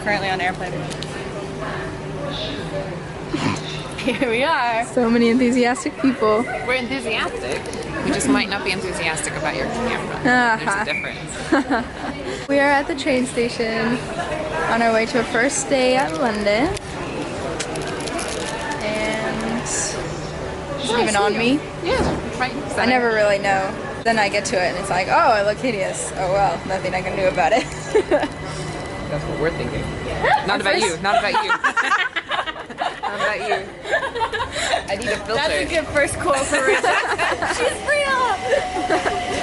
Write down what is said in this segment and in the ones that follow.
currently on airplane. Here we are. So many enthusiastic people. We're enthusiastic. We just might not be enthusiastic about your camera. There's a difference. We are at the train station on our way to a first day at London. And is it even on me? Yeah, right. I never really know. Then I get to it and it's like, oh, I look hideous. Oh well, nothing I can do about it. That's what we're thinking. Not about you. Not about you. Not about you. I need a filter. That's a good first quote for Rachel. She's real!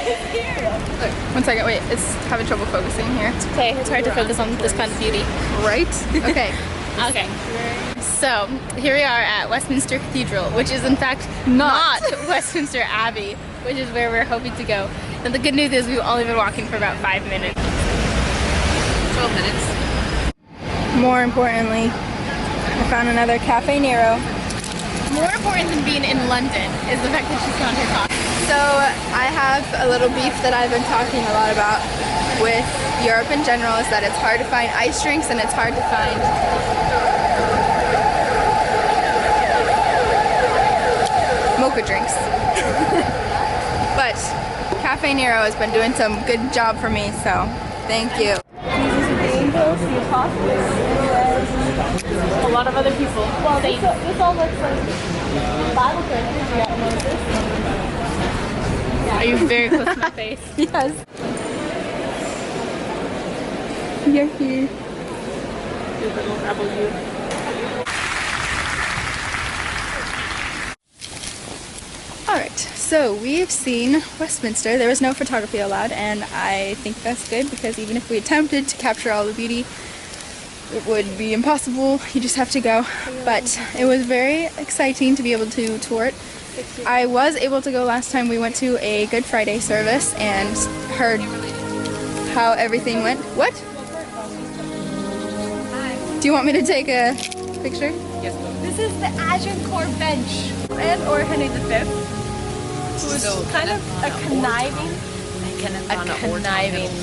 She's here! Look, 1 second, wait, it's having trouble focusing here. It's okay, it's hard to focus on this kind of beauty. Right? Okay. Okay. So, here we are at Westminster Cathedral, which is in fact not Westminster Abbey, which is where we're hoping to go. And the good news is we've only been walking for about 5 minutes. 12 minutes. More importantly, I found another Cafe Nero. More important than being in London is the fact that she's found her coffee. So I have a little beef that I've been talking a lot about with Europe in general, is that it's hard to find ice drinks and it's hard to find mocha drinks. But Cafe Nero has been doing some good job for me, so thank you. A lot of other people. Well, this all looks like Bible characters. You got Moses. Are you very close to my face? Yes. You're here. You little rebel you. Alright, so we've seen Westminster. There was no photography allowed, and I think that's good because even if we attempted to capture all the beauty, it would be impossible. You just have to go. But it was very exciting to be able to tour it. I was able to go last time. We went to a Good Friday service and heard how everything went. What? Do you want me to take a picture? Yes. This is the Agincourt bench. And or Henry V, who was kind of a conniving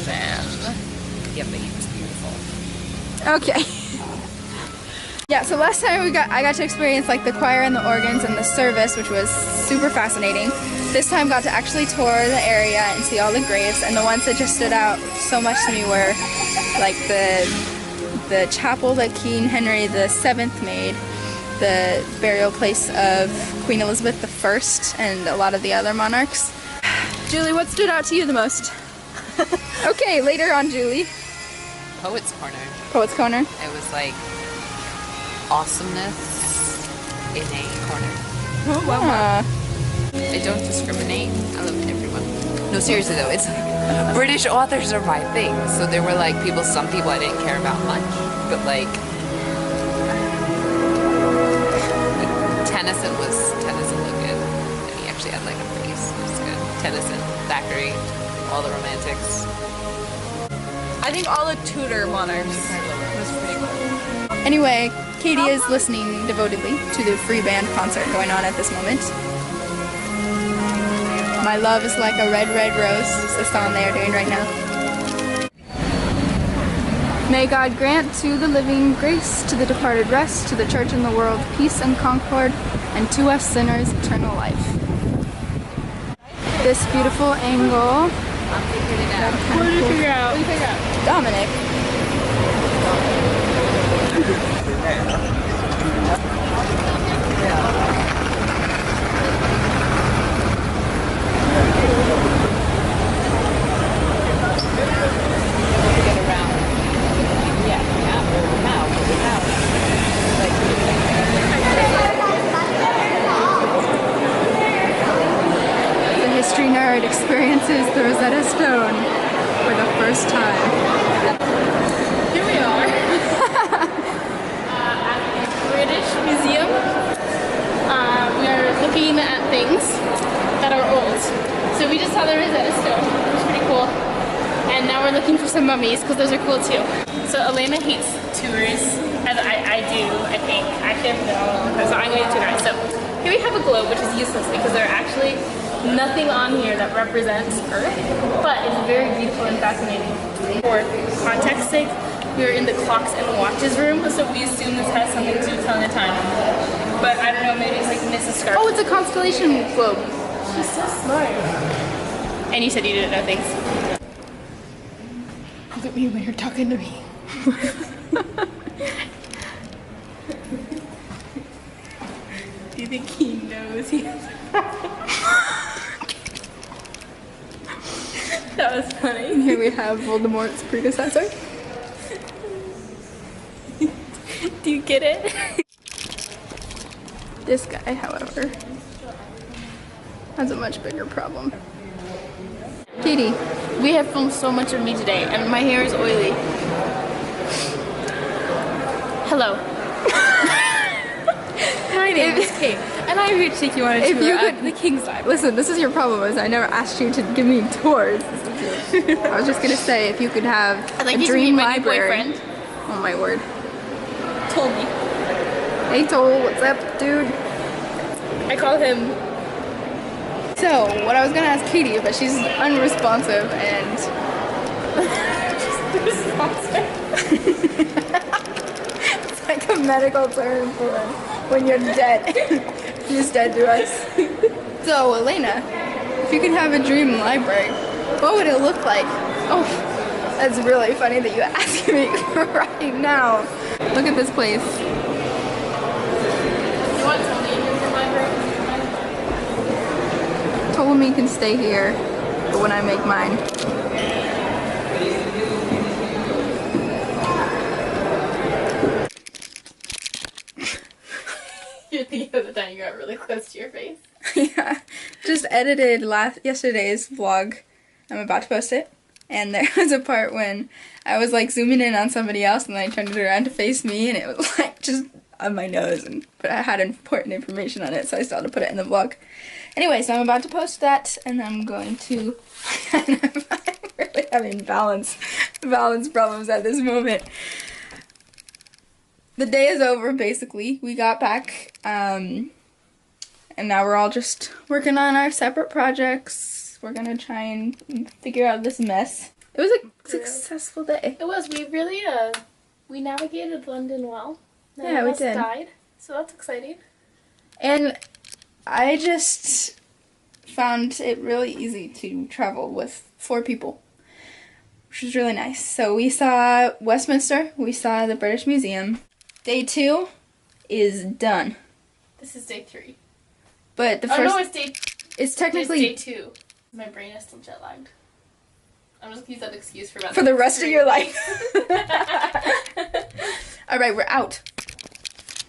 man. Yeah, but he was beautiful. Okay. Yeah, so last time I got to experience like the choir and the organs and the service, which was super fascinating. This time got to actually tour the area and see all the graves, and the ones that just stood out so much to me were like the chapel that King Henry VII made, the burial place of Queen Elizabeth I and a lot of the other monarchs. Julie, what stood out to you the most? Okay, later on, Julie. Poets Corner. Poets Corner. It was like awesomeness in a corner. Oh, wow. I don't discriminate. I love everyone. No, seriously though, it's British authors are my thing. So there were like some people I didn't care about much, but like Tennyson looked good. And he actually had like a face. It was good. Tennyson, Thackeray, all the romantics. I think all the Tudor monarchs was pretty cool. Anyway, Katie is listening devotedly to the free band concert going on at this moment. My love is like a red, red rose is the song they are doing right now. May God grant to the living grace, to the departed rest, to the church and the world peace and concord, and to us sinners eternal life. This beautiful angle. What did you figure out? What did you figure out? Dominic. The history nerd experiences the Rosetta Stone for the first time. Here we are at the British Museum. We are looking at things that are old. So we just saw the Rosetta Stone, which was pretty cool. And now we're looking for some mummies because those are cool too. So Elena hates tours, as I do, I think. Actually, I've been on one, so I'm going to tour it. So here we have a globe, which is useless because there are actually nothing on here that represents Earth, but it's very beautiful and fascinating. For context sake, we were in the clocks and watches room, so we assume this has something to do with telling the time. But I don't know, maybe it's like Mrs. Scarf. Oh, it's a constellation globe. She's so smart. And you said you didn't know things. Look at me when you're talking to me. Do you think he knows he has That was funny. And here we have Voldemort's predecessor. Do you get it? This guy, however, has a much bigger problem. Katie, We have filmed so much of me today, and my hair is oily. hello. My name is Kate, and I'm here to take you on a If tour you at could- the King's Library. Listen, this is your problem, is I never asked you to give me tours. I was just gonna say, if you could have I'd like a you to dream meet my new library. boyfriend. Oh my word. Told me. Hey Toll, what's up, dude? I call him. So, what I was gonna ask Katie, but she's unresponsive and it's like a medical term for when you're dead. She's dead to us. So, Elena, if you could have a dream library, what would it look like? Oh, that's really funny that you ask me right now. Look at this place. You want Tony in your library? Ptolemy can stay here, but when I make mine. You're thinking of the time you got really close to your face. Yeah, just edited yesterday's vlog. I'm about to post it, and there was a part when I was like zooming in on somebody else, and then I turned it around to face me, and it was like just on my nose, but I had important information on it, so I still had to put it in the vlog. Anyway, so I'm about to post that, and I'm going to. I'm really having balance problems at this moment. The day is over, basically. We got back, and now we're all just working on our separate projects. We're gonna try and figure out this mess. It was a successful day. It was. We really we navigated London well. None Yeah, of we us did. died, so that's exciting. And I just found it really easy to travel with 4 people, which was really nice. So we saw Westminster, we saw the British Museum. Day 2 is done. This is day 3. But the Oh first, no, it's day. it's technically It's day 2. My brain is still jet lagged. I'm just gonna use that excuse for about for the rest of 3. your life. Alright, we're out.